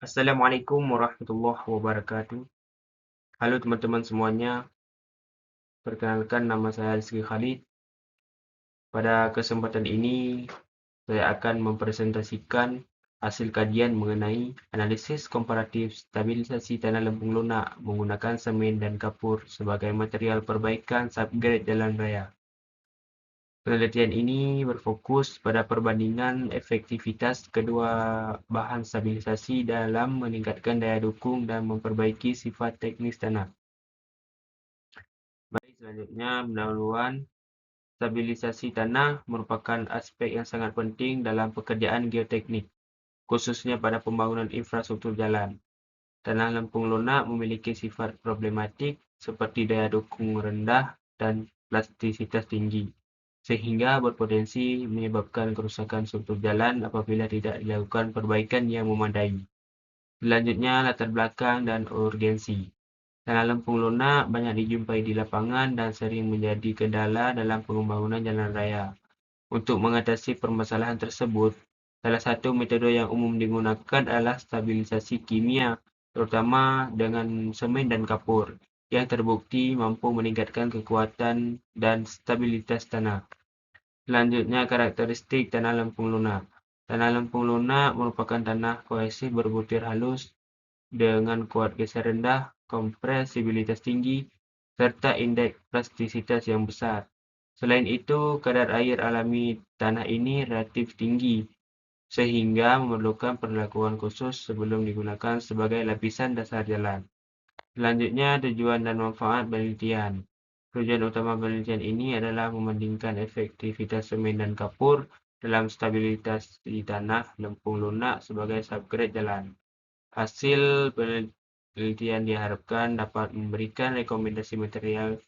Assalamualaikum warahmatullahi wabarakatuh. Halo teman-teman semuanya, perkenalkan nama saya Rizky Khalid. Pada kesempatan ini, saya akan mempresentasikan hasil kajian mengenai analisis komparatif stabilisasi tanah lempung lunak menggunakan semen dan kapur sebagai material perbaikan subgrade jalan raya. Penelitian ini berfokus pada perbandingan efektivitas kedua bahan stabilisasi dalam meningkatkan daya dukung dan memperbaiki sifat teknis tanah. Baik, selanjutnya pendahuluan. Stabilisasi tanah merupakan aspek yang sangat penting dalam pekerjaan geoteknik, khususnya pada pembangunan infrastruktur jalan. Tanah lempung lunak memiliki sifat problematik seperti daya dukung rendah dan plastisitas tinggi, sehingga berpotensi menyebabkan kerusakan struktur jalan apabila tidak dilakukan perbaikan yang memadai. Selanjutnya, latar belakang dan urgensi. Tanah lempung lunak banyak dijumpai di lapangan dan sering menjadi kendala dalam pembangunan jalan raya. Untuk mengatasi permasalahan tersebut, salah satu metode yang umum digunakan adalah stabilisasi kimia, terutama dengan semen dan kapur, yang terbukti mampu meningkatkan kekuatan dan stabilitas tanah. Selanjutnya, karakteristik tanah lempung lunak. Tanah lempung lunak merupakan tanah kohesif berbutir halus dengan kuat geser rendah, kompresibilitas tinggi, serta indeks plastisitas yang besar. Selain itu, kadar air alami tanah ini relatif tinggi, sehingga memerlukan perlakuan khusus sebelum digunakan sebagai lapisan dasar jalan. Selanjutnya, tujuan dan manfaat penelitian. Tujuan utama penelitian ini adalah membandingkan efektivitas semen dan kapur dalam stabilitas di tanah lempung lunak sebagai subgrade jalan. Hasil penelitian diharapkan dapat memberikan rekomendasi material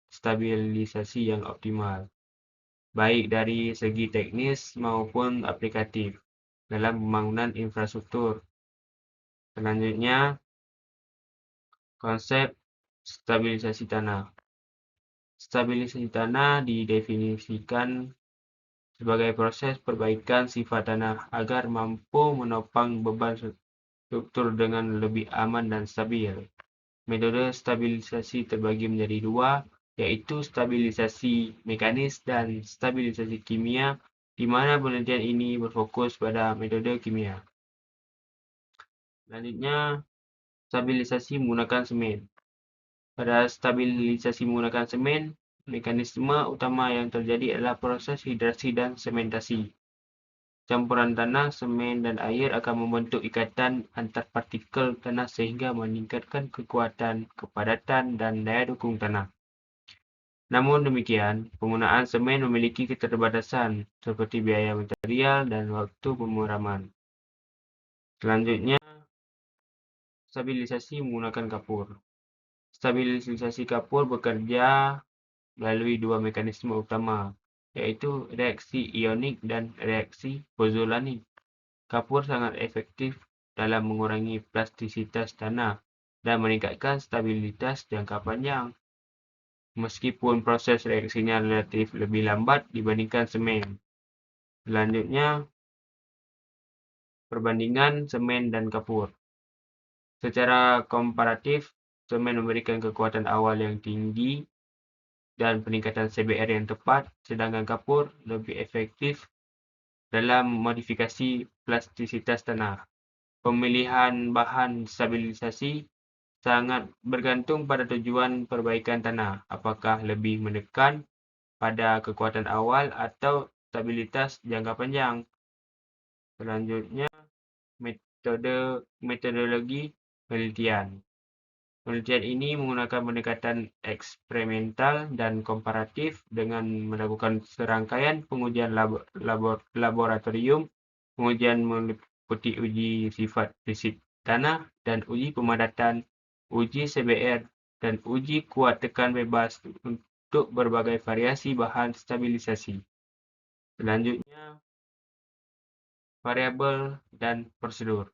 stabilisasi yang optimal, baik dari segi teknis maupun aplikatif dalam pembangunan infrastruktur. Selanjutnya, konsep stabilisasi tanah. Stabilisasi tanah didefinisikan sebagai proses perbaikan sifat tanah agar mampu menopang beban struktur dengan lebih aman dan stabil. Metode stabilisasi terbagi menjadi dua, yaitu stabilisasi mekanis dan stabilisasi kimia, di mana penelitian ini berfokus pada metode kimia. Selanjutnya, stabilisasi menggunakan semen. Pada stabilisasi menggunakan semen, mekanisme utama yang terjadi adalah proses hidrasi dan sementasi. Campuran tanah, semen, dan air akan membentuk ikatan antar partikel tanah sehingga meningkatkan kekuatan, kepadatan, dan daya dukung tanah. Namun demikian, penggunaan semen memiliki keterbatasan seperti biaya material dan waktu pemuraman. Selanjutnya, stabilisasi menggunakan kapur. Stabilisasi kapur bekerja melalui dua mekanisme utama, yaitu reaksi ionik dan reaksi pozolanik. Kapur sangat efektif dalam mengurangi plastisitas tanah dan meningkatkan stabilitas jangka panjang, meskipun proses reaksinya relatif lebih lambat dibandingkan semen. Selanjutnya, perbandingan semen dan kapur. Secara komparatif, semen memberikan kekuatan awal yang tinggi dan peningkatan CBR yang tepat, sedangkan kapur lebih efektif dalam modifikasi plastisitas tanah. Pemilihan bahan stabilisasi sangat bergantung pada tujuan perbaikan tanah, apakah lebih menekan pada kekuatan awal atau stabilitas jangka panjang. Selanjutnya, metodologi penelitian. Penelitian ini menggunakan pendekatan eksperimental dan komparatif dengan melakukan serangkaian pengujian laboratorium. Pengujian meliputi uji sifat fisik tanah dan uji pemadatan, uji CBR, dan uji kuat tekan bebas untuk berbagai variasi bahan stabilisasi. Selanjutnya, variabel dan prosedur.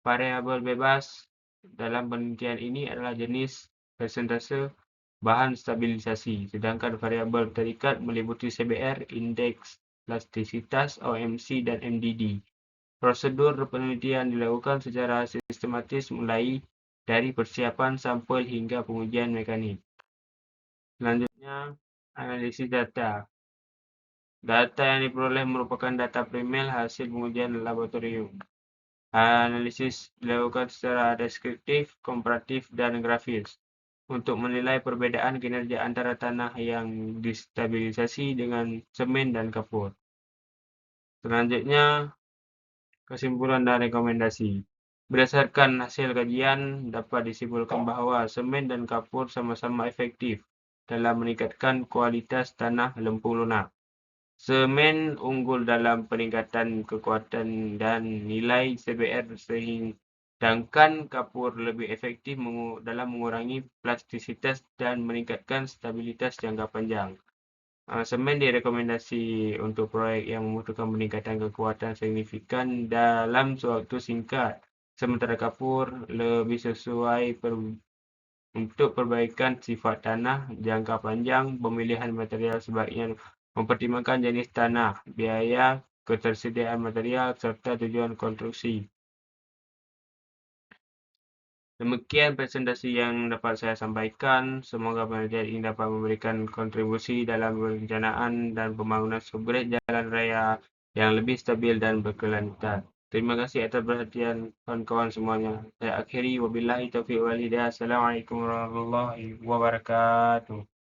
Variabel bebas dalam penelitian ini adalah jenis persentase bahan stabilisasi, sedangkan variabel terikat meliputi CBR, indeks plastisitas, OMC, dan MDD. Prosedur penelitian dilakukan secara sistematis mulai dari persiapan sampel hingga pengujian mekanik. Selanjutnya, analisis data. Data yang diperoleh merupakan data primer hasil pengujian laboratorium. Analisis dilakukan secara deskriptif, komparatif, dan grafis untuk menilai perbedaan kinerja antara tanah yang distabilisasi dengan semen dan kapur. Selanjutnya, kesimpulan dan rekomendasi. Berdasarkan hasil kajian, dapat disimpulkan bahwa semen dan kapur sama-sama efektif dalam meningkatkan kualitas tanah lempung lunak. Semen unggul dalam peningkatan kekuatan dan nilai CBR, sedangkan kapur lebih efektif dalam mengurangi plastisitas dan meningkatkan stabilitas jangka panjang. Semen direkomendasi untuk proyek yang membutuhkan peningkatan kekuatan signifikan dalam waktu singkat, sementara kapur lebih sesuai untuk perbaikan sifat tanah jangka panjang. Pemilihan material sebaiknya mempertimbangkan jenis tanah, biaya, ketersediaan material, serta tujuan konstruksi. Demikian presentasi yang dapat saya sampaikan. Semoga penelitian ini dapat memberikan kontribusi dalam perencanaan dan pembangunan subret jalan raya yang lebih stabil dan berkelanjutan. Terima kasih atas perhatian kawan-kawan semuanya. Saya akhiri, wabillahi taufiq wal hidayah. Assalamualaikum warahmatullahi wabarakatuh.